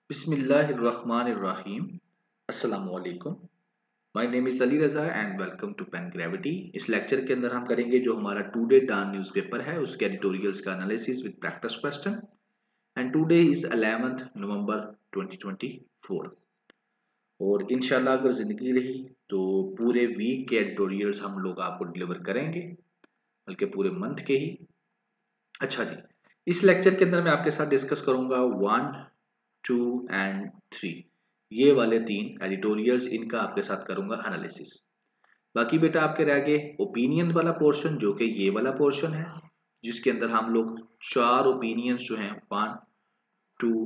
बिस्मिल्लाहिर्रहमानिर्रहीम। अस्सलाम वालेकुम। My name is Ali Raza and welcome to Pen Gravity. इस लेक्चर के अंदर हम करेंगे जो हमारा टुडे डॉन न्यूज़पेपर है उसके एडिटोरियल्स का analysis with practice question and today is 11th नवंबर 2024 और इंशाल्लाह अगर ज़िंदगी रही तो पूरे वीक के एडिटोरियल्स हम लोग आपको डिलीवर करेंगे, बल्कि पूरे मंथ के ही। अच्छा जी, इस लेक्चर के अंदर मैं आपके साथ डिस्कस करूंगा 1, 2 एंड 3, ये वाले 3 एडिटोरियल्स, इनका आपके साथ करूंगा एनालिसिस। बाकी बेटा आपके रह गए ओपिनियन वाला पोर्शन, जो कि ये वाला पोर्शन है, जिसके अंदर हम लोग 4 ओपिनियंस जो हैं 1, 2,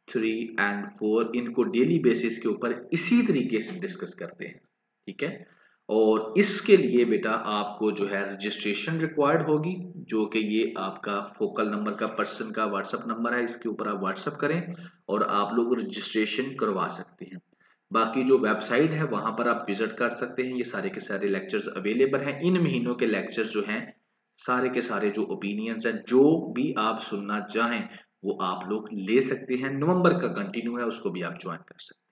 3 एंड 4 इनको डेली बेसिस के ऊपर इसी तरीके से डिस्कस करते हैं। ठीक है, और इसके लिए बेटा आपको जो है रजिस्ट्रेशन रिक्वायर्ड होगी, जो कि ये आपका फोकल नंबर का पर्सन का व्हाट्सएप नंबर है, इसके ऊपर आप व्हाट्सएप करें और आप लोग रजिस्ट्रेशन करवा सकते हैं। बाकी जो वेबसाइट है वहां पर आप विजिट कर सकते हैं, ये सारे के सारे लेक्चर्स अवेलेबल हैं। इन महीनों के लेक्चर्स जो हैं सारे के सारे जो ओपिनियंस हैं, जो भी आप सुनना चाहें वो आप लोग ले सकते हैं। नवंबर का कंटिन्यू है, उसको भी आप ज्वाइन कर सकते हैं।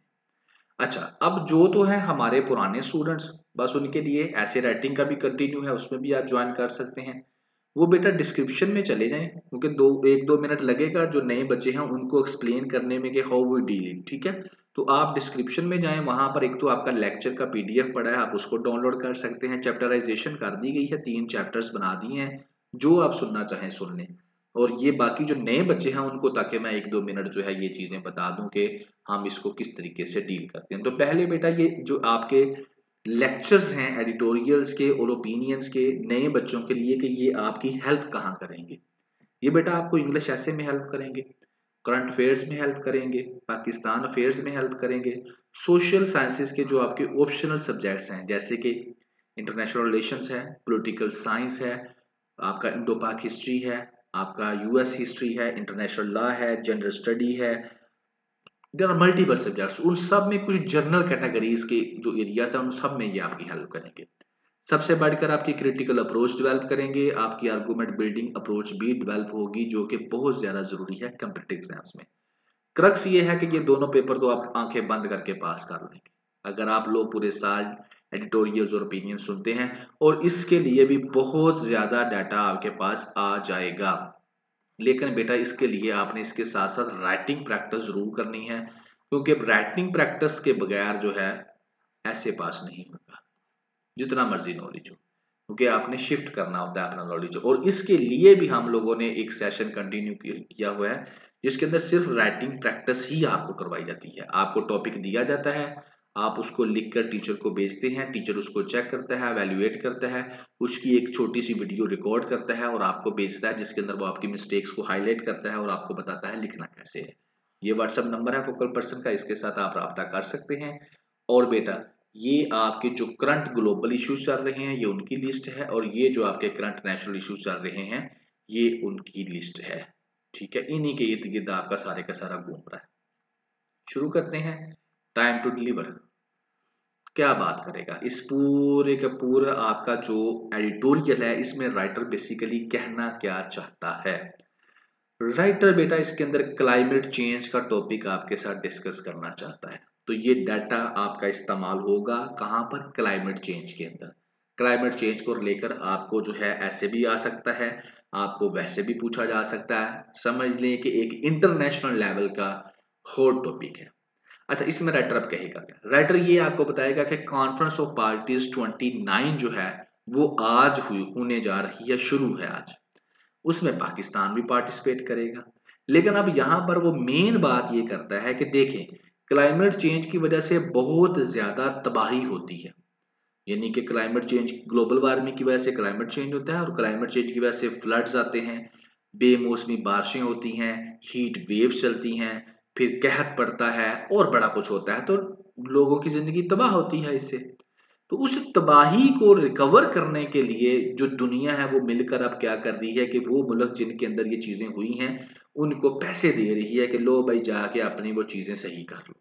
अच्छा, अब जो तो है हमारे पुराने स्टूडेंट्स, बस उनके लिए ऐसे राइटिंग का भी कंटिन्यू है, उसमें भी आप ज्वाइन कर सकते हैं। वो बेटा डिस्क्रिप्शन में चले जाएं, क्योंकि 1-2 मिनट लगेगा जो नए बच्चे हैं उनको एक्सप्लेन करने में कि हाउ वी डील इट। ठीक है, तो आप डिस्क्रिप्शन में जाएं, वहां पर एक तो आपका लेक्चर का पीडीएफ पड़ा है, आप उसको डाउनलोड कर सकते हैं। चैप्टराइजेशन कर दी गई है, 3 चैप्टर्स बना दिए हैं, जो आप सुनना चाहें सुन लें। और ये बाकी जो नए बच्चे हैं उनको, ताकि मैं 1-2 मिनट जो है ये चीजें बता दूं कि हम इसको किस तरीके से डील करते हैं। तो पहले बेटा ये जो आपके लेक्चर्स हैं एडिटोरियल्स के और ओपिनियंस के नए बच्चों के लिए, कि ये आपकी हेल्प कहाँ करेंगे। ये बेटा आपको इंग्लिश ऐसे में हेल्प करेंगे, करंट अफेयर्स में हेल्प करेंगे, पाकिस्तान अफेयर्स में हेल्प करेंगे, सोशल साइंसेस के जो आपके ऑप्शनल सब्जेक्ट्स हैं जैसे कि इंटरनेशनल रिलेशंस है, पॉलिटिकल साइंस है, आपका इंडो पाक हिस्ट्री है, आपका यूएस हिस्ट्री है, इंटरनेशनल लॉ है, जेंडर स्टडी है, देयर आर मल्टीपल सब्जेक्ट्स। उन सब में कुछ जर्नल कैटेगरीज के जो एरियाज हैं उन सब में ये आपकी हेल्प करेंगे। सबसे बढ़कर आपकी क्रिटिकल अप्रोच डेवलप करेंगे, आपकी आर्गुमेंट बिल्डिंग अप्रोच भी डेवलप होगी, जो कि बहुत ज्यादा जरूरी है कॉम्पिटिटिव एग्जाम्स में। क्रक्स ये है कि ये दोनों पेपर तो आप आंखें बंद करके पास कर लेंगे अगर आप लोग पूरे साल एडिटोरियल्स और ओपिनियन सुनते हैं, और इसके लिए भी बहुत ज्यादा डाटा आपके पास आ जाएगा। लेकिन बेटा इसके लिए आपने इसके साथ साथ राइटिंग प्रैक्टिस जरूर करनी है, क्योंकि राइटिंग प्रैक्टिस के बगैर जो है ऐसे पास नहीं होगा, जितना मर्जी नॉलेज हो, क्योंकि आपने शिफ्ट करना होता है अपना नॉलेज। और इसके लिए भी हम लोगों ने एक सेशन कंटिन्यू किया हुआ है, जिसके अंदर सिर्फ राइटिंग प्रैक्टिस ही आपको करवाई जाती है। आपको टॉपिक दिया जाता है, आप उसको लिखकर टीचर को भेजते हैं, टीचर उसको चेक करता है, वैल्यूएट करता है, उसकी एक छोटी सी वीडियो रिकॉर्ड करता है और आपको भेजता है, जिसके अंदर वो आपकी मिस्टेक्स को हाईलाइट करता है और आपको बताता है लिखना कैसे है। ये व्हाट्सएप नंबर है फोकल पर्सन का, इसके साथ आप रब्ता कर सकते हैं। और बेटा ये आपके जो करंट ग्लोबल इश्यूज चल रहे हैं ये उनकी लिस्ट है, और ये जो आपके करंट नेशनल इश्यूज चल रहे हैं ये उनकी लिस्ट है। ठीक है, इन्हीं के इर्द गिर्द आपका सारे का सारा घूम रहा है। शुरू करते हैं। टाइम टू डिलीवर क्या बात करेगा, इस पूरे का पूरा आपका जो एडिटोरियल है इसमें राइटर बेसिकली कहना क्या चाहता है। राइटर बेटा इसके अंदर क्लाइमेट चेंज का टॉपिक आपके साथ डिस्कस करना चाहता है। तो ये डाटा आपका इस्तेमाल होगा कहाँ पर, क्लाइमेट चेंज के अंदर। क्लाइमेट चेंज को लेकर आपको जो है ऐसे भी आ सकता है, आपको वैसे भी पूछा जा सकता है। समझ लें कि एक इंटरनेशनल लेवल का हॉट टॉपिक है। अच्छा, इसमें राइटर अब कहेगा क्या, राइटर ये आपको बताएगा कि कॉन्फ्रेंस ऑफ पार्टीज 29 जो है वो आज हुई होने जा रही है, शुरू है आज। उसमें पाकिस्तान भी पार्टिसिपेट करेगा। लेकिन अब यहां पर वो मेन बात ये करता है कि देखें, क्लाइमेट चेंज की वजह से बहुत ज्यादा तबाही होती है। यानी कि क्लाइमेट चेंज, ग्लोबल वार्मिंग की वजह से क्लाइमेट चेंज होता है, और क्लाइमेट चेंज की वजह से फ्लड्स आते हैं, बेमौसमी बारिशें होती हैं, हीट वेव्स चलती हैं, फिर कहत पड़ता है और बड़ा कुछ होता है, तो लोगों की जिंदगी तबाह होती है इससे। तो उस तबाही को रिकवर करने के लिए जो दुनिया है वो मिलकर अब क्या कर रही है कि वो मुल्क जिनके अंदर ये चीजें हुई हैं उनको पैसे दे रही है कि लो भाई जाके अपनी वो चीजें सही कर लो।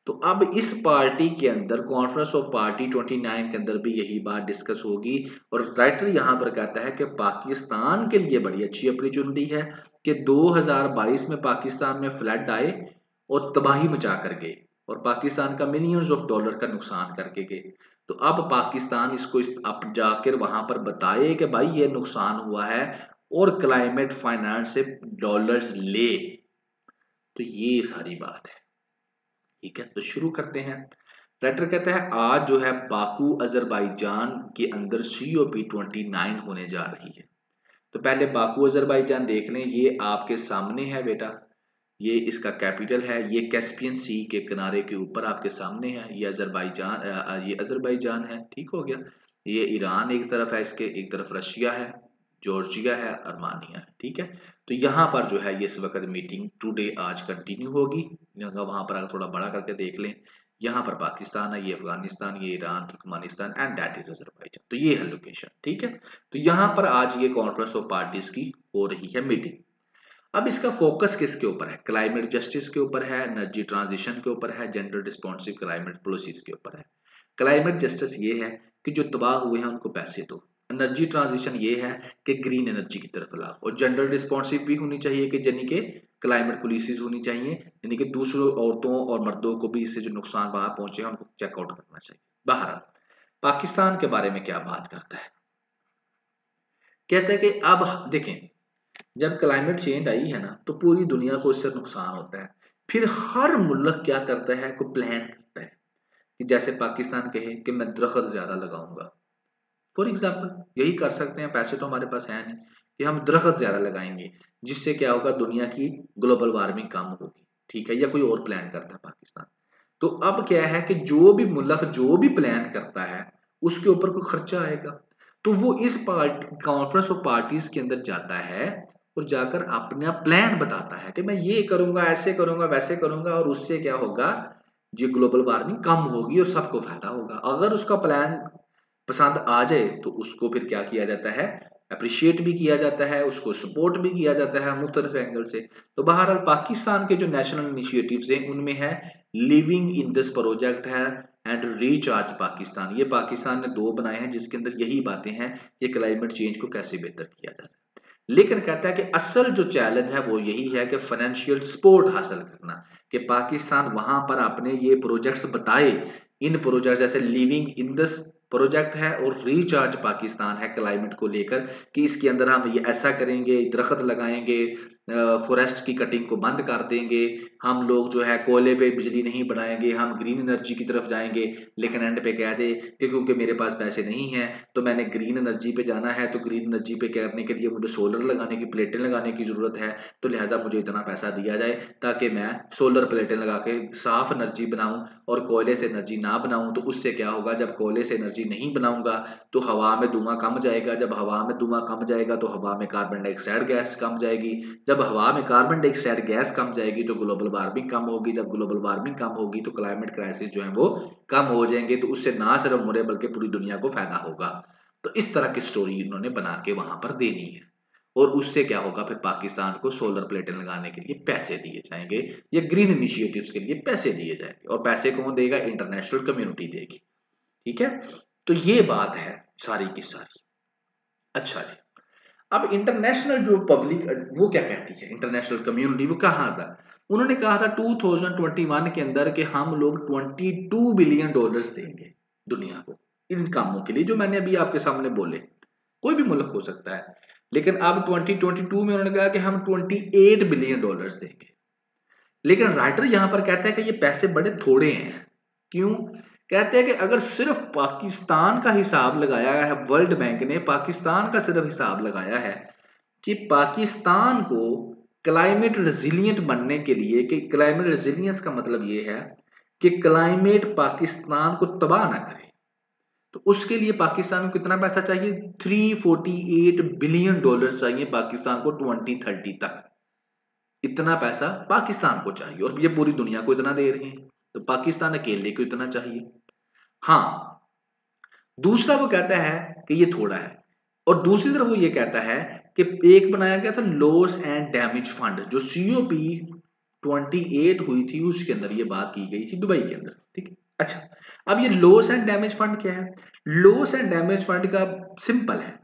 तो अब इस पार्टी के अंदर, कॉन्फ्रेंस ऑफ पार्टी 29 के अंदर भी यही बात डिस्कस होगी। और राइटर यहां पर कहता है कि पाकिस्तान के लिए बड़ी अच्छी अपॉर्चुनिटी है कि 2022 में पाकिस्तान में फ्लड आए, और तबाही मचा कर गए और पाकिस्तान का मिलियंस ऑफ डॉलर का नुकसान करके गए। तो अब पाकिस्तान इसको अब जाकर वहां पर बताए कि भाई ये नुकसान हुआ है और क्लाइमेट फाइनेंस से डॉलर्स ले। तो ये सारी बात है। ठीक है, तो शुरू करते हैं। लेटर कहता है आज जो है बाकू अजरबैजान के अंदर COP29 होने जा रही है। तो पहले बाकू अजरबैजान देख लें, ये आपके सामने है बेटा, ये इसका कैपिटल है, ये कैस्पियन सी के किनारे के ऊपर आपके सामने है। ये अजरबैजान है। ठीक हो गया। ये ईरान एक तरफ है, इसके एक तरफ रशिया है, जॉर्जिया है, अर्मानिया है। ठीक है, तो यहाँ पर जो है ये इस वक्त मीटिंग टुडे आज कंटिन्यू होगी। वहां पर अगर थोड़ा बड़ा करके देख लें, यहाँ पर पाकिस्तान है, ये अफगानिस्तान, ये Iran, Turkmenistan and that is Azerbaijan. तो ये है लोकेशन। ठीक है, तो यहाँ पर आज ये कॉन्फ्रेंस ऑफ पार्टीज की हो रही है मीटिंग। अब इसका फोकस किसके ऊपर है? क्लाइमेट जस्टिस के ऊपर है, एनर्जी ट्रांजिशन के ऊपर है, जेंडर रिस्पॉन्सिव क्लाइमेट पॉलिसीज के ऊपर है। क्लाइमेट जस्टिस ये है कि जो तबाह हुए हैं उनको पैसे दो। एनर्जी ट्रांजिशन ये है कि ग्रीन एनर्जी की तरफ लाओ। और जेंडर रिस्पॉन्सिव भी होनी चाहिए कि यानी कि क्लाइमेट पॉलिसीज होनी चाहिए, यानी कि दूसरों औरतों और मर्दों को भी इससे जो नुकसान वहां पहुंचे हैं उनको चेकआउट करना चाहिए। बहरहाल पाकिस्तान के बारे में क्या बात करता है? कहता है कि अब देखें, जब क्लाइमेट चेंज आई है ना तो पूरी दुनिया को इससे नुकसान होता है। फिर हर मुल्क क्या करता है, कोई प्लान करता है कि जैसे पाकिस्तान कहे कि मैं दरख्त ज्यादा लगाऊंगा। फॉर एग्जाम्पल यही कर सकते हैं, पैसे तो हमारे पास है नहीं कि हम दरख्त ज्यादा लगाएंगे जिससे क्या होगा, दुनिया की ग्लोबल वार्मिंग कम होगी। ठीक है, या कोई और प्लान करता है पाकिस्तान। तो अब क्या है कि जो भी मुल्क जो भी प्लान करता है उसके ऊपर कोई खर्चा आएगा। तो वो इस कॉन्फ्रेंस ऑफ पार्टीज के अंदर जाता है और जाकर अपना प्लान बताता है कि मैं ये करूंगा, ऐसे करूंगा, वैसे करूंगा, और उससे क्या होगा, जो ग्लोबल वार्मिंग कम होगी और सबको फायदा होगा। अगर उसका प्लान पसंद आ जाए तो उसको फिर क्या किया जाता है, अप्रिशिएट भी किया जाता है, उसको सपोर्ट भी किया जाता है मुख्तलिफ एंगल से। तो बहरहाल पाकिस्तान के जो नेशनल इनिशिएटिव्स हैं उनमें है लिविंग इन दिस प्रोजेक्ट है एंड रिचार्ज पाकिस्तान। ये पाकिस्तान ने 2 बनाए हैं जिसके अंदर यही बातें हैं कि क्लाइमेट चेंज को कैसे बेहतर किया जाए। लेकिन कहता है कि असल जो चैलेंज है वो यही है कि फाइनेंशियल सपोर्ट हासिल करना, कि पाकिस्तान वहां पर अपने ये प्रोजेक्ट्स बताए। इन प्रोजेक्ट जैसे लिविंग इन दिस प्रोजेक्ट है और रिचार्ज पाकिस्तान है क्लाइमेट को लेकर, कि इसके अंदर हम ये ऐसा करेंगे, दरख्त लगाएंगे, फॉरेस्ट की कटिंग को बंद कर देंगे, हम लोग जो है कोयले पे बिजली नहीं बनाएंगे, हम ग्रीन एनर्जी की तरफ जाएंगे। लेकिन एंड पे कह दे कि क्योंकि मेरे पास पैसे नहीं है तो मैंने ग्रीन एनर्जी पे जाना है, तो ग्रीन एनर्जी पे करने के लिए मुझे सोलर लगाने की, प्लेटें लगाने की जरूरत है, तो लिहाजा मुझे इतना पैसा दिया जाए ताकि मैं सोलर प्लेटें लगा के साफ एनर्जी बनाऊं और कोयले से एनर्जी ना बनाऊं। तो उससे क्या होगा, जब कोयले से एनर्जी नहीं बनाऊंगा तो हवा में धुआं कम जाएगा, जब हवा में धुआं कम जाएगा तो हवा में कार्बन डाइऑक्साइड गैस कम जाएगी, जब हवा में कार्बन डाइऑक्साइड गैस कम जाएगी तो ग्लोबल वार्मिंग कम होगी, जब ग्लोबल वार्मिंग कम होगी तो क्लाइमेट क्राइसिस जो है वो कम हो जाएंगे। तो उससे ना सिर्फ मुझे बल्कि पूरी दुनिया को फायदा होगा। तो इस तरह की स्टोरी इन्होंने बना के वहां पर देनी है। और उससे क्या होगा, फिर पाकिस्तान को सोलर प्लेटें लगाने के लिए पैसे दिए जाएंगे या ग्रीन इनिशिएटिव्स के लिए पैसे दिए जाएंगे। और पैसे कौन देगा, इंटरनेशनल कम्युनिटी देगी। ठीक है, तो ये बात है सारी की सारी। अच्छा जी, अब इंटरनेशनल जो पब्लिक वो क्या कहती है, इंटरनेशनल कम्युनिटी वो कहाँ था? उन्होंने कहा था 2021 के अंदर कि हम लोग $22 बिलियन देंगे दुनिया को इन कामों के लिए जो मैंने अभी आपके सामने बोले। कोई भी मुल्क हो सकता है, लेकिन अब 2022 में उन्होंने कहा कि हम $28 बिलियन देंगे। लेकिन राइटर यहां पर कहता है कि ये पैसे बड़े थोड़े हैं। क्यों? कहते हैं कि अगर सिर्फ पाकिस्तान का हिसाब लगाया है, वर्ल्ड बैंक ने पाकिस्तान का सिर्फ हिसाब लगाया है कि पाकिस्तान को क्लाइमेट रेजिलिएंट बनने के लिए, कि क्लाइमेट रेजिलियंस का मतलब ये है कि क्लाइमेट पाकिस्तान को तबाह ना करे, तो उसके लिए पाकिस्तान को कितना पैसा चाहिए, $348 बिलियन चाहिए पाकिस्तान को 2030 तक। इतना पैसा पाकिस्तान को चाहिए और ये पूरी दुनिया को इतना दे रहे हैं, तो पाकिस्तान अकेले को इतना चाहिए। हाँ, दूसरा वो कहता है कि ये थोड़ा है, और दूसरी तरफ वो ये कहता है कि एक बनाया गया था लॉस एंड डैमेज फंड, जो COP28 हुई थी उसके अंदर ये बात की गई थी दुबई के अंदर। ठीक है, अच्छा, अब ये लॉस एंड डैमेज फंड क्या है? लॉस एंड डैमेज फंड का सिंपल है,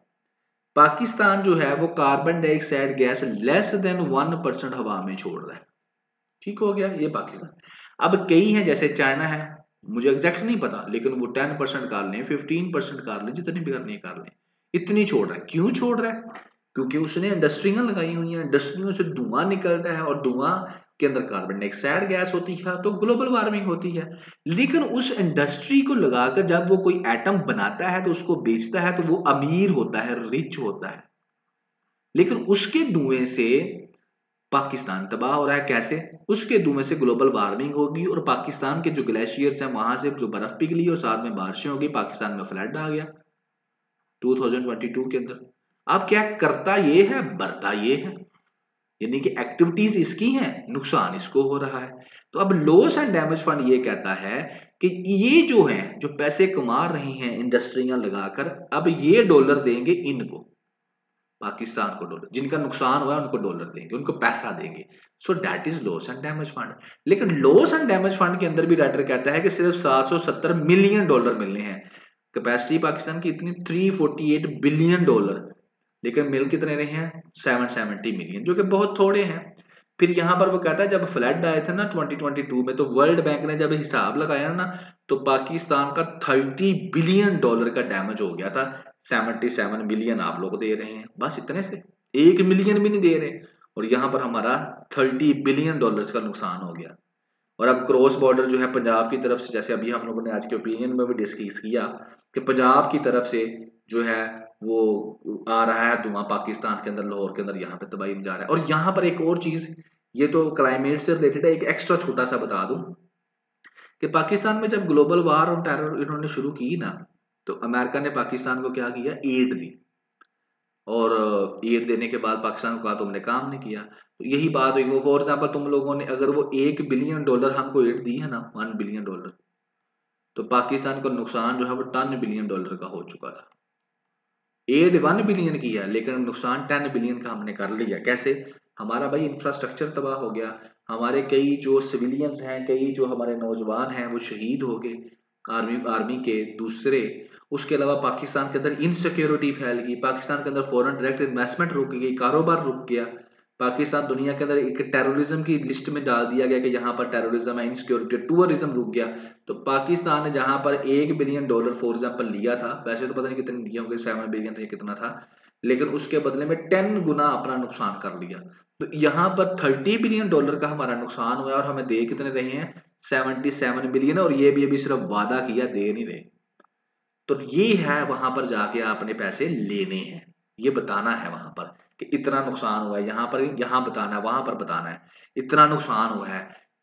पाकिस्तान जो है वो carbon dioxide gas less than 1% हवा में छोड़ रहा है। ठीक हो गया, ये पाकिस्तान। अब कई हैं जैसे चाइना है, मुझे एग्जैक्ट नहीं पता, लेकिन वो 10% कर लें, 15% कर लें, जितनी भी करनी कर लें, इतनी छोड़ रहा है। क्यों छोड़ रहा है? क्योंकि उसने इंडस्ट्रियां लगाई हुई हैं, इंडस्ट्रियों से धुआं निकलता है और धुआं के अंदर कार्बन डाइऑक्साइड गैस होती है, तो ग्लोबल वार्मिंग होती है। लेकिन उस इंडस्ट्री को लगाकर जब वो कोई एटम बनाता है तो उसको बेचता है, तो वो अमीर होता है, रिच होता है। लेकिन उसके धुएं से पाकिस्तान तबाह हो रहा है। कैसे? उसके धुएं से ग्लोबल वार्मिंग होगी और पाकिस्तान के जो ग्लेशियर्स हैं वहां से जो बर्फ पिघली और साथ में बारिशें होगी, पाकिस्तान में फ्लड आ गया 2022 के अंदर। अब क्या करता ये है, बढ़ता ये है, यानी कि एक्टिविटीज इसकी हैं, नुकसान इसको हो रहा है। तो अब लॉस एंड डैमेज फंड ये कहता है कि ये जो हैं, जो पैसे कमा रही हैं इंडस्ट्रियां लगाकर, अब ये डॉलर देंगे इनको, पाकिस्तान को डॉलर, जिनका नुकसान हुआ है उनको डॉलर देंगे, उनको पैसा देंगे। So that is loss and damage fund. लेकिन लॉस एंड डैमेज फंड के अंदर भी राइटर कहता है कि सिर्फ 770 मिलियन डॉलर मिलने हैं। कैपेसिटी पाकिस्तान की इतनी 348 बिलियन डॉलर, लेकिन मिल कितने रहे हैं? 770 मिलियन, जो कि बहुत थोड़े हैं। फिर यहां पर वो कहता है जब फ्लड आए थे ना 2022 में, तो वर्ल्ड बैंक ने जब हिसाब लगाया ना, तो पाकिस्तान का 30 बिलियन डॉलर का डैमेज हो गया था। 77 मिलियन आप लोग दे रहे हैं, बस इतने से 1 मिलियन भी नहीं दे रहे, और यहाँ पर हमारा 30 बिलियन डॉलर्स का नुकसान हो गया। और अब क्रॉस बॉर्डर जो है पंजाब की तरफ से, जैसे अभी हम लोगों ने आज के ओपिनियन में भी डिस्कस किया कि पंजाब की तरफ से जो है वो आ रहा है धुआं पाकिस्तान के अंदर, लाहौर के अंदर, यहाँ पे तबाही जा रहा है। और यहाँ पर एक और चीज, ये तो क्लाइमेट से रिलेटेड है, एक एक्स्ट्रा छोटा सा बता दूं कि पाकिस्तान में जब ग्लोबल वार और टेरर इन्होंने शुरू की ना, तो अमेरिका ने पाकिस्तान को क्या किया? एड दी। और एड देने के बाद पाकिस्तान को कहा तुमने काम नहीं किया। तो यही बात हुई, वो फॉर एग्जाम्पल तुम लोगों ने अगर वो 1 बिलियन डॉलर हमको एड दी है ना, 1 बिलियन डॉलर, तो पाकिस्तान का नुकसान जो है वो 10 बिलियन डॉलर का हो चुका था। एड 1 बिलियन की है, लेकिन नुकसान 10 बिलियन का हमने कर लिया। कैसे? हमारा भाई इंफ्रास्ट्रक्चर तबाह हो गया, हमारे कई जो सिविलियंस हैं, कई जो हमारे नौजवान हैं वो शहीद हो गए आर्मी आर्मी के दूसरे। उसके अलावा पाकिस्तान के अंदर इनसिक्योरिटी फैल गई, पाकिस्तान के अंदर फॉरेन डायरेक्ट इन्वेस्टमेंट रुक गई, कारोबार रुक गया। पाकिस्तान दुनिया के अंदर एक टेररिज्म की लिस्ट में डाल दिया गया कि यहाँ पर टेररिज्म है, इनसिक्योरिटी, टूरिज्म रुक गया। तो पाकिस्तान ने जहां पर 1 बिलियन डॉलर फॉर एग्जाम्पल लिया था, वैसे तो पता नहीं कितने दिए होंगे, 7 बिलियन था, कितना था, लेकिन उसके बदले में 10 गुना अपना नुकसान कर लिया। तो यहाँ पर 30 बिलियन डॉलर का हमारा नुकसान हुआ और हमें दे कितने रहे हैं? 77 बिलियन, और ये भी अभी सिर्फ वादा किया, दे नहीं रहे। तो ये है, वहां पर जाके आपने पैसे लेने हैं, ये बताना है वहां पर कि इतना नुकसान हुआ है, यहाँ पर यहाँ बताना है, वहां पर बताना है इतना नुकसान हुआ है,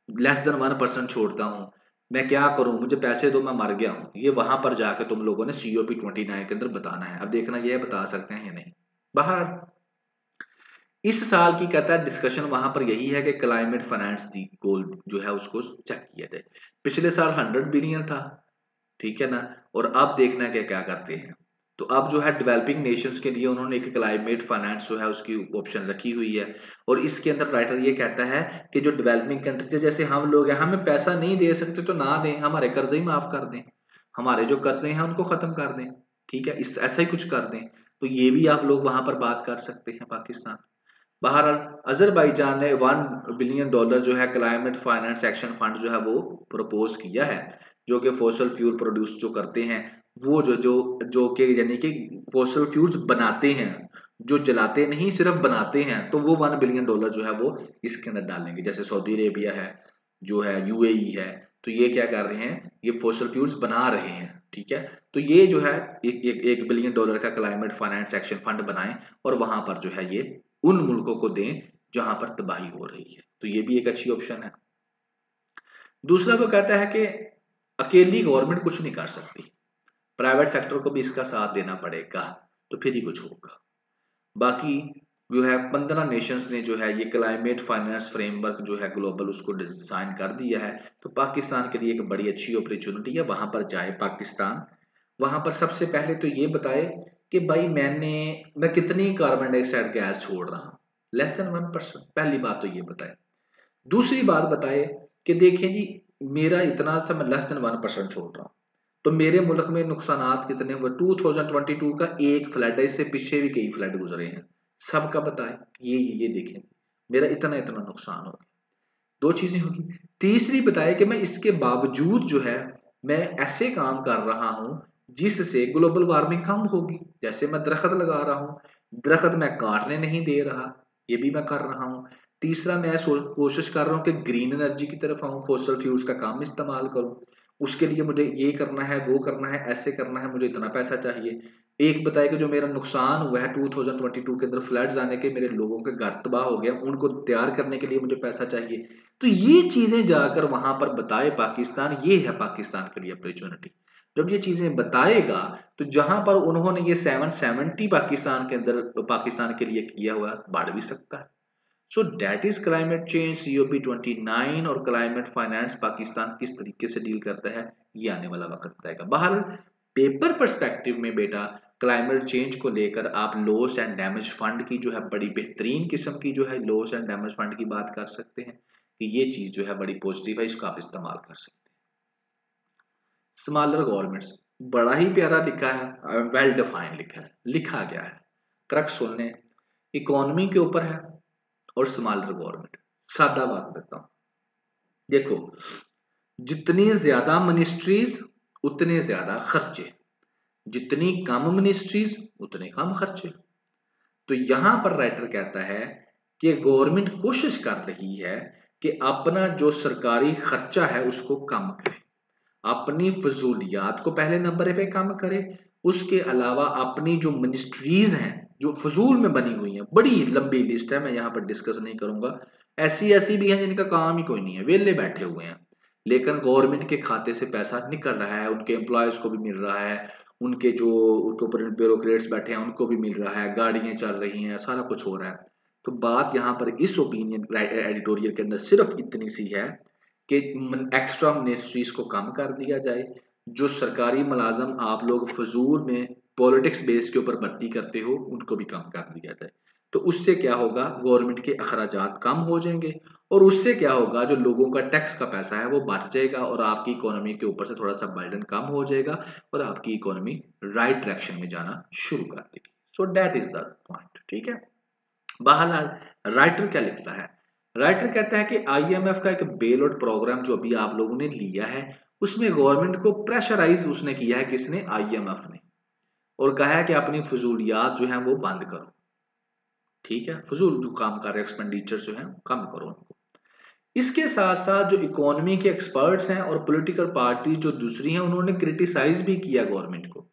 लेस देन 1% छोड़ता हूं, मैं क्या करूं, मुझे पैसे दो, मैं मर गया हूं। ये वहां पर जाके तुम लोगों ने COP29 के अंदर बताना है। अब देखना ये बता सकते हैं या नहीं। बाहर इस साल की कहता है डिस्कशन वहां पर यही है कि क्लाइमेट फाइनेंस दी गोल जो है उसको चेक किया जाए। पिछले साल 100 बिलियन था, ठीक है ना, और अब देखना क्या क्या करते हैं। तो अब जो है डेवलपिंग नेशंस के लिए उन्होंने एक क्लाइमेट फाइनेंस जो है उसकी ऑप्शन रखी हुई है। और इसके अंदर राइटर ये कहता है कि जो डेवलपिंग कंट्रीज, जैसे हम लोग हैं, हमें पैसा नहीं दे सकते तो ना दें, हमारे कर्जे ही माफ कर दें, हमारे जो कर्जे हैं उनको खत्म कर दें, ठीक है, इस ऐसा ही कुछ कर दें। तो ये भी आप लोग वहां पर बात कर सकते हैं पाकिस्तान। बहरहाल अजरबैजान ने 1 बिलियन डॉलर जो है क्लाइमेट फाइनेंस एक्शन फंड जो है वो प्रपोज किया है, जो कि फॉसल फ्यूल प्रोड्यूस जो करते हैं, वो जो जो जो कि यानी कि फॉसल फ्यूल्स बनाते हैं, जो जलाते नहीं सिर्फ बनाते हैं, तो वो 1 बिलियन डॉलर जो है वो इसके अंदर डालेंगे। जैसे सऊदी अरेबिया है, जो है UAE है, तो ये क्या कर रहे हैं, ये फॉसल फ्यूल्स बना रहे हैं, ठीक है। तो ये जो है 1 बिलियन डॉलर का क्लाइमेट फाइनेंस एक्शन फंड बनाएं और वहां पर जो है ये उन मुल्कों को दें जहां पर तबाही हो रही है। तो ये भी एक अच्छी ऑप्शन है। दूसरा वो कहता है कि अकेली गवर्नमेंट कुछ नहीं कर सकती, प्राइवेट सेक्टर को भी इसका साथ देना पड़ेगा, तो फिर ही कुछ होगा। बाकी जो है 15 नेशंस ने जो है ये क्लाइमेट फाइनेंस फ्रेमवर्क जो है ग्लोबल उसको डिजाइन कर दिया है। तो पाकिस्तान के लिए एक बड़ी अच्छी अपॉर्चुनिटी है, वहां पर जाए पाकिस्तान। वहां पर सबसे पहले तो ये बताए कि भाई मैं कितनी कार्बन डाइऑक्साइड गैस छोड़ रहा हूं, लेस देन 1%। पहली बात तो ये बताए। दूसरी बात बताए कि देखिए जी, मेरा इतना सा मैं लेस देन 1% छोड़ रहा हूँ, तो मेरे मुल्क में नुकसान कितने हुए? 2022 का एक फ्लड है, इससे पीछे भी कई फ्लड गुजरे हैं, सबका बताए। ये देखें, मेरा इतना इतना नुकसान हो गया। दो चीजें होगी। तीसरी बताए कि मैं इसके बावजूद जो है मैं ऐसे काम कर रहा हूं जिससे ग्लोबल वार्मिंग कम होगी। जैसे मैं दरख्त लगा रहा हूं, दरख्त मैं काटने नहीं दे रहा, ये भी मैं कर रहा हूं। तीसरा मैं कोशिश कर रहा हूं कि ग्रीन एनर्जी की तरफ आऊं, फॉसिल फ्यूल्स का कम इस्तेमाल करूं। उसके लिए मुझे ये करना है, वो करना है, ऐसे करना है, मुझे इतना पैसा चाहिए। एक बताया कि जो मेरा नुकसान हुआ है 2022 के अंदर फ्लड्स आने के, मेरे लोगों के घर तबाह हो गया, उनको तैयार करने के लिए मुझे पैसा चाहिए। तो ये चीजें जाकर वहां पर बताए पाकिस्तान, ये है पाकिस्तान के लिए अपॉर्चुनिटी। जब ये चीजें बताएगा तो जहां पर उन्होंने ये 770 पाकिस्तान के अंदर पाकिस्तान के लिए किया हुआ बढ़ भी सकता है। So that is climate change COP29 और क्लाइमेट फाइनेंस पाकिस्तान किस तरीके से डील करता है, ये आने वाला वक्त बताएगा। बहरहाल पेपर पर्सपेक्टिव में बेटा क्लाइमेट चेंज को लेकर आप लॉस एंड डैमेज फंड की जो है बड़ी बेहतरीन किस्म की जो है लॉस एंड डैमेज फंड की बात कर सकते हैं कि ये चीज जो है बड़ी पॉजिटिव है, इसको आप इस्तेमाल कर सकते हैं। स्मॉलर गवर्नमेंट्स बड़ा ही प्यारा लिखा है, वेल डिफाइंड लिखा है, लिखा गया है। क्रक्स सुनने इकोनॉमी के ऊपर है और स्मॉलर गवर्नमेंट। सादा बात करता हूं, देखो जितनी ज्यादा मिनिस्ट्रीज उतने ज्यादा खर्चे, जितनी कम मिनिस्ट्रीज उतने कम खर्चे। तो यहां पर राइटर कहता है कि गवर्नमेंट कोशिश कर रही है कि अपना जो सरकारी खर्चा है उसको कम करे, अपनी फजूलियात को पहले नंबर पे कम करे। उसके अलावा अपनी जो मिनिस्ट्रीज हैं जो फजूल में बनी हुई हैं, बड़ी लंबी लिस्ट है, मैं यहाँ पर डिस्कस नहीं करूंगा। ऐसी ऐसी भी हैं जिनका काम ही कोई नहीं है, वेले बैठे हुए हैं, लेकिन गवर्नमेंट के खाते से पैसा निकल रहा है, उनके एम्प्लॉयज को भी मिल रहा है, उनके जो उनके ऊपर ब्यूरोक्रेट्स बैठे हैं उनको भी मिल रहा है, गाड़ियां चल रही हैं, सारा कुछ हो रहा है। तो बात यहाँ पर इस ओपिनियन एडिटोरियल के अंदर सिर्फ इतनी सी है कि एक्स्ट्रा मिनिस्ट्रीज को कम कर दिया जाए, जो सरकारी मुलाजम आप लोग फजूल में पॉलिटिक्स बेस के ऊपर भर्ती करते हो उनको भी कम कर दिया जाए। तो उससे क्या होगा, गवर्नमेंट के अखराजात कम हो जाएंगे और उससे क्या होगा, जो लोगों का टैक्स का पैसा है वो बच जाएगा और आपकी इकोनॉमी के ऊपर से थोड़ा सा बर्डन कम हो जाएगा और आपकी इकोनॉमी राइट डायरेक्शन में जाना शुरू कर देगी। So that is the point, ठीक है। बहरहाल राइटर क्या लिखता है, राइटर कहता है कि IMF का एक बेल आउट प्रोग्राम जो अभी आप लोगों ने लिया है उसमें गवर्नमेंट को प्रेशराइज उसने किया है, किसने, IMF ने, और कहा है कि अपनी फजूलियात जो है वो बंद करो, ठीक है, फजूल जो काम कर रहे एक्सपेंडिचर जो है कम करो उनको। इसके साथ साथ जो इकोनॉमी के एक्सपर्ट्स हैं और पॉलिटिकल पार्टी जो दूसरी हैं उन्होंने क्रिटिसाइज भी किया गवर्नमेंट को,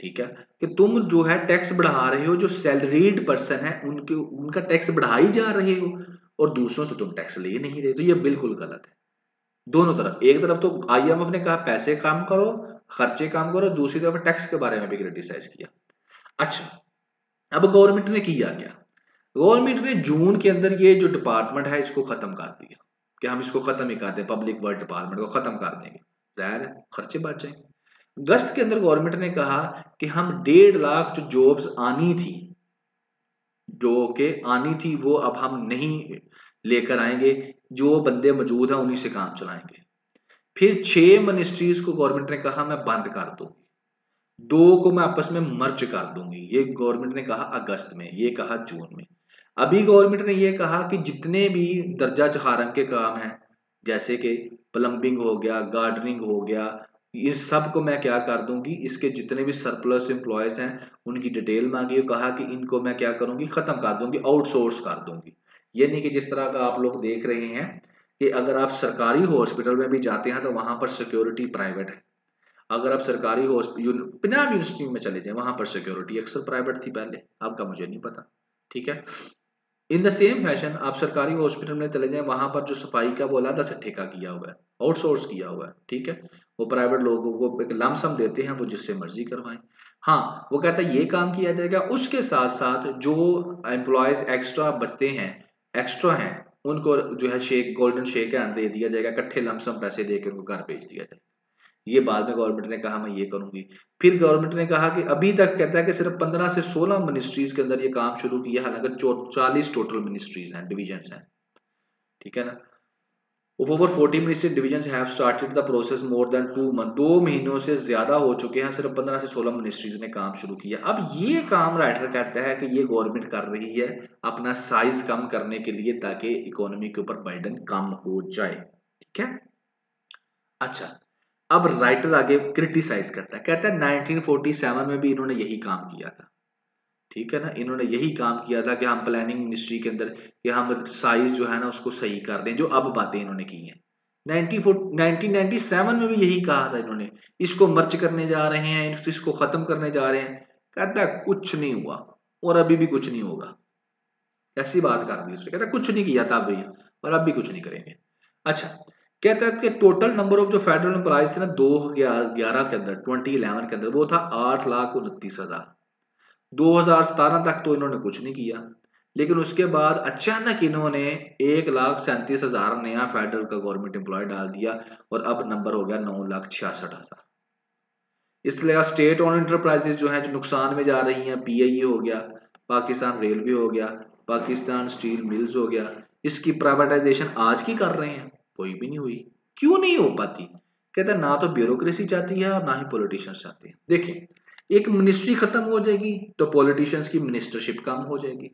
ठीक है, कि तुम जो है टैक्स बढ़ा रहे हो, जो सैलरीड पर्सन है उनके उनका टैक्स बढ़ाई जा रहे हो और दूसरों से तुम टैक्स ले नहीं रहे। तो ये बिल्कुल गलत है दोनों तरफ। एक तरफ तो IMF ने कहा पैसे कम करो, खर्चे कम करो, दूसरी तरफ टैक्स के बारे में भी क्रिटिसाइज किया। अच्छा, अब गवर्नमेंट ने किया क्या, गवर्नमेंट ने जून के अंदर ये जो डिपार्टमेंट है इसको खत्म कर दिया कि हम इसको खत्म ही कर दें, पब्लिक वर्क डिपार्टमेंट को खत्म कर देंगे, जाहिर है खर्चे बच जाएंगे। अगस्त के अंदर गवर्नमेंट ने कहा कि हम 1.5 लाख जो जॉब्स आनी थी, जो कि आनी थी वो अब हम नहीं लेकर आएंगे, जो बंदे मौजूद हैं उन्हीं से काम चलाएंगे। फिर 6 मिनिस्ट्रीज को गवर्नमेंट ने कहा मैं बंद कर दूंगी, 2 को मैं आपस में मर्ज कर दूंगी, ये गवर्नमेंट ने कहा अगस्त में, ये कहा जून में। अभी गवर्नमेंट ने ये कहा कि जितने भी दर्जा चहारम के काम हैं, जैसे कि प्लम्बिंग हो गया, गार्डनिंग हो गया, ये सब को मैं क्या कर दूंगी, इसके जितने भी सरप्लस एम्प्लॉयज हैं उनकी डिटेल मांगी और कहा कि इनको मैं क्या करूंगी, खत्म कर दूंगी, आउटसोर्स कर दूंगी। ये नहीं कि जिस तरह का आप लोग देख रहे हैं कि अगर आप सरकारी हॉस्पिटल में भी जाते हैं तो वहां पर सिक्योरिटी प्राइवेट है, अगर आप सरकारी पंजाब यूनिवर्सिटी में चले जाएं वहां पर सिक्योरिटी अक्सर प्राइवेट थी पहले, आपका मुझे नहीं पता, ठीक है। इन द सेम फैशन आप सरकारी हॉस्पिटल में चले जाएं, वहां पर जो सफाई का वो अलग से ठेका किया हुआ है, आउटसोर्स किया हुआ है, ठीक है। वो प्राइवेट लोगों को एक लमसम देते हैं, वो जिससे मर्जी करवाएं। हाँ, वो कहता है ये काम किया जाएगा। उसके साथ साथ जो एम्प्लॉयज एक्स्ट्रा बचते हैं, एक्स्ट्रा हैं, उनको जो है शेक, गोल्डन शेक हैंड दे दिया जाएगा, इकट्ठे लमसम पैसे देकर उनको घर भेज दिया जाएगा। ये बाद में गवर्नमेंट ने कहा मैं ये करूंगी। फिर गवर्नमेंट ने कहा कि अभी तक कहता है कि सिर्फ 15 से 16 मिनिस्ट्रीज के अंदर ये काम शुरू किया, हालांकि 40 टोटल मिनिस्ट्रीज हैं, डिविजन हैं, ठीक है ना। Over 40 ministry division have started the process more than 2 month, 2 महीनों से ज्यादा हो चुके हैं, सिर्फ 15 से 16 मिनिस्ट्रीज ने काम शुरू किया। अब ये काम राइटर कहता है कि ये गवर्नमेंट कर रही है अपना साइज कम करने के लिए, ताकि इकोनॉमी के ऊपर बर्डन कम हो जाए। ठीक है, अच्छा, अब राइटर आगे क्रिटिसाइज करता है, कहता है 1947 में भी इन्होंने यही काम किया था। ठीक है ना, इन्होंने यही काम किया था कि हम प्लानिंग मिनिस्ट्री के अंदर कि हम साइज जो है ना उसको सही कर दें, जो अब बातें इन्होंने की हैं। 1997 में भी यही कहा था इन्होंने, इसको मर्ज करने जा रहे हैं, इसको खत्म करने जा रहे हैं। कहता है कुछ नहीं हुआ और अभी भी कुछ नहीं होगा, ऐसी बात कर दी उसने। कहता है कुछ नहीं किया था अभी और अब भी कुछ नहीं करेंगे। अच्छा, कहता है कि टोटल नंबर ऑफ जो फेडरल एम्प्लॉइज थे ना 2011 के अंदर, 2011 के अंदर वो था 8,29,000। 2017 तक तो इन्होंने कुछ नहीं किया, लेकिन उसके बाद अचानक इन्होंने 1,37,000 नया फेडरल का गवर्नमेंट एम्प्लॉय डाल दिया और अब नंबर हो गया 9,66,000। इस तरह स्टेट ओन इंटरप्राइजेज जो हैं जो नुकसान में जा रही हैं, पीआईई हो गया, पाकिस्तान रेलवे हो गया, पाकिस्तान स्टील मिल्स हो गया, इसकी प्राइवेटाइजेशन आज की कर रहे हैं, कोई भी नहीं हुई। क्यों नहीं हो पाती? कहता ना तो ब्यूरोक्रेसी चाहती है और ना ही पॉलिटिशियंस चाहते हैं। देखिए, एक मिनिस्ट्री खत्म हो जाएगी तो पॉलिटिशियंस की मिनिस्टरशिप कम हो जाएगी।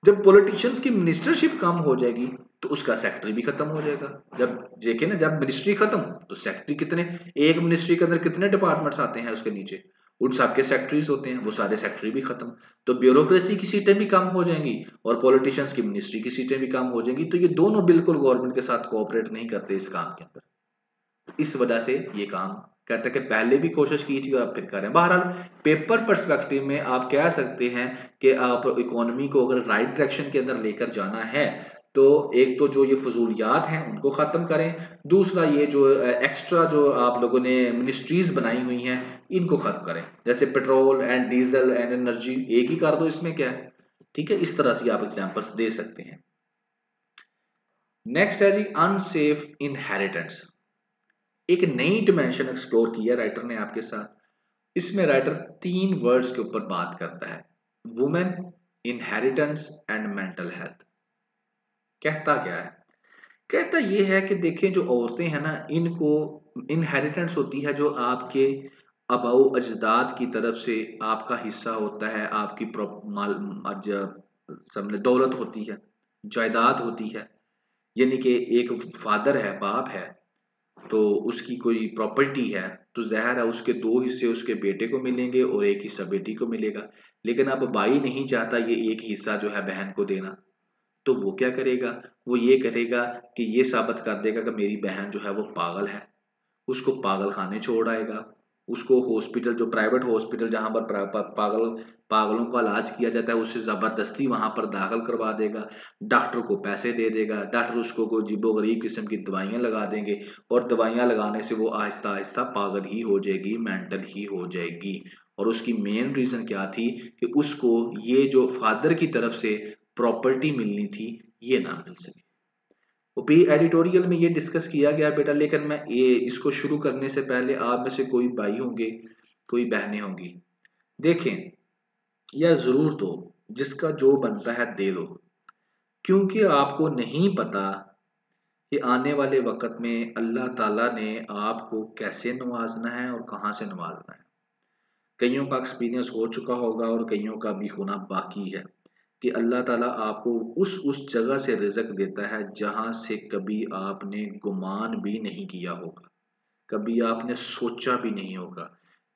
जब पॉलिटिशियंस की मिनिस्टरशिप कम हो जाएगी तो उसका सेक्रेटरी भी खत्म हो जाएगा। जब देखिए ना, जब मिनिस्ट्री खत्म तो सेक्रेटरी कितने, एक मिनिस्ट्री के अंदर कितने डिपार्टमेंट्स आते हैं उसके नीचे, उन सबके सेक्रेटरीज होते हैं, वो सारे सेक्रेटरी भी खत्म। तो ब्यूरोक्रेसी की सीटें भी कम हो जाएंगी और पॉलिटिशियंस की मिनिस्ट्री की सीटें भी कम हो जाएंगी। तो ये दोनों बिल्कुल गवर्नमेंट के साथ कोऑपरेट नहीं करते इस काम के अंदर। इस वजह से ये काम कहते हैं कि पहले भी कोशिश की थी और अब फिर कर रहे हैं। बहरहाल पेपर पर्सपेक्टिव में आप कह सकते हैं कि आप इकोनॉमी को अगर राइट डायरेक्शन के अंदर लेकर जाना है तो एक तो जो ये फजूलियात हैं उनको ख़त्म करें, दूसरा ये जो एक्स्ट्रा जो आप लोगों ने मिनिस्ट्रीज बनाई हुई हैं इनको ख़त्म करें। जैसे petrol and diesel and energy एक ही कर दो, इसमें क्या है। ठीक है, इस तरह से आप एग्जाम्पल्स दे सकते हैं। नेक्स्ट है जी अनसेफ इनहेरिटेंस। एक नई डिमेंशन एक्सप्लोर किया राइटर ने आपके साथ। इसमें राइटर 3 वर्ड्स के ऊपर बात करता है, women, inheritance and mental health. कहता क्या है? कहता ये है कि देखिए जो औरतें हैं ना, इनको इनहेरिटेंस होती है, जो आपके अबाऊ अजदाद की तरफ से आपका हिस्सा होता है, आपकी समझ दौलत होती है, जायदाद होती है। यानी कि एक फादर है, बाप है, तो उसकी कोई प्रॉपर्टी है तो ज़ाहिर है उसके 2 हिस्से उसके बेटे को मिलेंगे और 1 हिस्सा बेटी को मिलेगा। लेकिन अब भाई नहीं चाहता ये 1 हिस्सा जो है बहन को देना, तो वो क्या करेगा? वो ये करेगा कि ये साबित कर देगा कि मेरी बहन जो है वो पागल है, उसको पागल खाने छोड़ आएगा, उसको हॉस्पिटल, जो प्राइवेट हॉस्पिटल जहाँ पर पागलों का इलाज किया जाता है, उससे ज़बरदस्ती वहाँ पर दाखिल करवा देगा, डॉक्टर को पैसे दे देगा, डॉक्टर उसको कोई अजीबो-गरीब किस्म की दवाइयाँ लगा देंगे और दवाइयाँ लगाने से वो आहिस्ता-आहिस्ता पागल ही हो जाएगी, मेंटल ही हो जाएगी। और उसकी मेन रीज़न क्या थी कि उसको ये जो फादर की तरफ से प्रॉपर्टी मिलनी थी, ये ना मिल सकी। वो भी एडिटोरियल में ये डिस्कस किया गया बेटा, लेकिन मैं ये इसको शुरू करने से पहले आप में से कोई भाई होंगे, कोई बहनें होंगी, देखें या ज़रूर दो, जिसका जो बनता है दे दो, क्योंकि आपको नहीं पता कि आने वाले वक़्त में अल्लाह ताला ने आपको कैसे नवाज़ना है और कहाँ से नवाज़ना है। कइयों का एक्सपीरियंस हो चुका होगा और कइयों का भी होना बाकी है कि अल्लाह ताला आपको उस जगह से रिज़्क देता है जहाँ से कभी आपने गुमान भी नहीं किया होगा, कभी आपने सोचा भी नहीं होगा,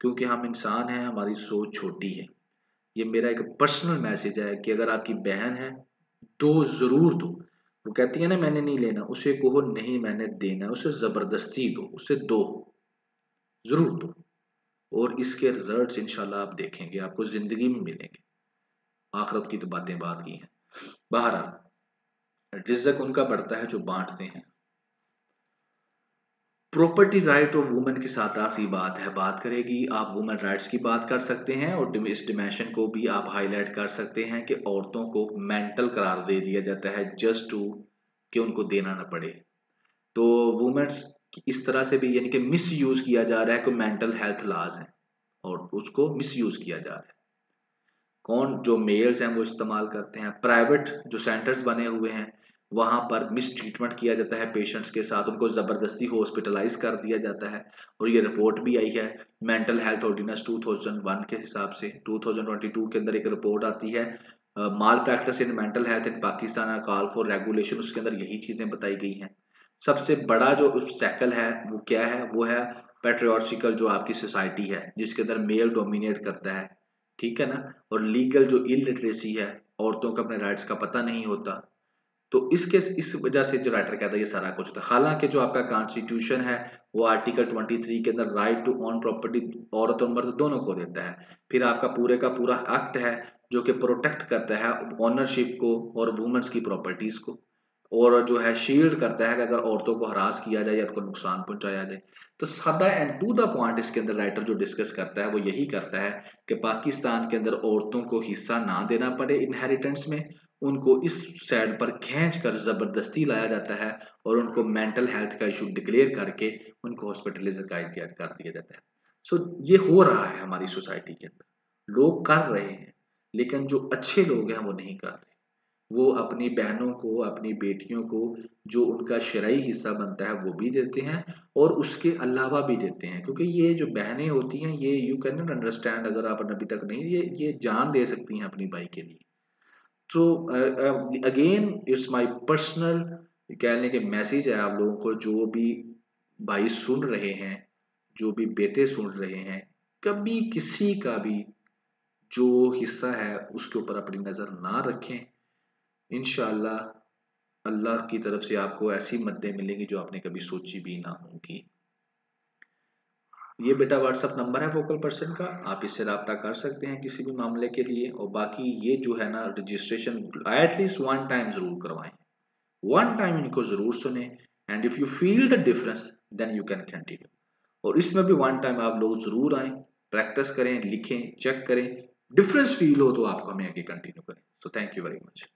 क्योंकि हम इंसान हैं, हमारी सोच छोटी है। ये मेरा एक पर्सनल मैसेज है कि अगर आपकी बहन है, दो ज़रूर दो। वो कहती है ना मैंने नहीं लेना, उसे कहो नहीं मैंने देना है, उसे ज़बरदस्ती दो, उसे दो, ज़रूर दो। और इसके रिजल्ट्स इंशाल्लाह आप देखेंगे, आपको ज़िंदगी में मिलेंगे। आखिरत की तो बात की हैं। बहरहाल रिज़्क उनका बढ़ता है जो बांटते हैं। प्रॉपर्टी राइट और वुमेन के साथ आखिरी बात है, बात करेगी, आप वुमेन राइट्स की बात कर सकते हैं और इस डिमेंशन को भी आप हाईलाइट कर सकते हैं कि औरतों को मेंटल करार दे दिया जाता है जस्ट टू कि उनको देना ना पड़े। तो वुमेन्स इस तरह से भी यानी कि मिस यूज किया जा रहा है कि मेंटल हेल्थ लॉज हैं और उसको मिस यूज किया जा रहा है। कौन? जो मेयर्स हैं वो इस्तेमाल करते हैं, प्राइवेट जो सेंटर्स बने हुए हैं वहाँ पर मिस ट्रीटमेंट किया जाता है पेशेंट्स के साथ, उनको ज़बरदस्ती हॉस्पिटलाइज कर दिया जाता है। और ये रिपोर्ट भी आई है मेंटल हेल्थ ऑर्डिनेंस 2001 के हिसाब से। 2022 के अंदर एक रिपोर्ट आती है malpractice in mental health in Pakistan call for regulation, उसके अंदर यही चीज़ें बताई गई हैं। सबसे बड़ा जो ऑब्स्टेकल है वो क्या है, वो है पैट्रियार्चिकल जो आपकी सोसाइटी है जिसके अंदर मेल डोमिनेट करता है, ठीक है ना। और लीगल जो इलिटरेसी है, औरतों को अपने राइट्स का पता नहीं होता। तो इस वजह से जो राइटर कहता है ये सारा कुछ था। हालांकि जो आपका कॉन्स्टिट्यूशन है वो आर्टिकल 23 के अंदर राइट टू ओन प्रॉपर्टी औरत और मर्द दोनों को देता है। फिर आपका पूरे का पूरा एक्ट है जो कि प्रोटेक्ट करता है ओनरशिप को और वुमेन्स की प्रॉपर्टीज को, और जो है शील्ड करता है कि अगर औरतों को हरास किया जाए या उनको नुकसान पहुंचाया जाए। तो सादा एंड टू द पॉइंट इसके अंदर राइटर जो डिस्कस करता है वो यही करता है कि पाकिस्तान के अंदर औरतों को हिस्सा ना देना पड़े इनहेरिटेंस में, उनको इस साइड पर खींच कर जबरदस्ती लाया जाता है और उनको मेंटल हेल्थ का इशू डिक्लेयर करके उनको हॉस्पिटलाइज कर दिया जाता है। सो ये हो रहा है हमारी सोसाइटी के अंदर, लोग कर रहे हैं, लेकिन जो अच्छे लोग हैं वो नहीं कर रहे। वो अपनी बहनों को, अपनी बेटियों को जो उनका शरई हिस्सा बनता है वो भी देते हैं और उसके अलावा भी देते हैं, क्योंकि ये जो बहनें होती हैं ये यू कैन नॉट अंडरस्टैंड, अगर आप अभी तक नहीं, ये जान दे सकती हैं अपनी भाई के लिए। तो अगेन इट्स माय पर्सनल कहने के मैसेज है आप लोगों को, जो भी भाई सुन रहे हैं, जो भी बेटे सुन रहे हैं, कभी किसी का भी जो हिस्सा है उसके ऊपर अपनी नज़र ना रखें। इंशाल्लाह अल्लाह की तरफ से आपको ऐसी मददें मिलेंगी जो आपने कभी सोची भी ना होंगी। ये बेटा व्हाट्सअप नंबर है फोकल पर्सन का, आप इससे रब्ता कर सकते हैं किसी भी मामले के लिए। और बाकी ये जो है ना रजिस्ट्रेशन एटलीस्ट वन टाइम ज़रूर करवाएं, वन टाइम इनको ज़रूर सुने, and if you feel the difference then you can continue. और इसमें भी वन टाइम आप लोग ज़रूर आएँ, प्रैक्टिस करें, लिखें, चेक करें, डिफरेंस फील हो तो आप हमें आगे कंटिन्यू करें। So thank you very much.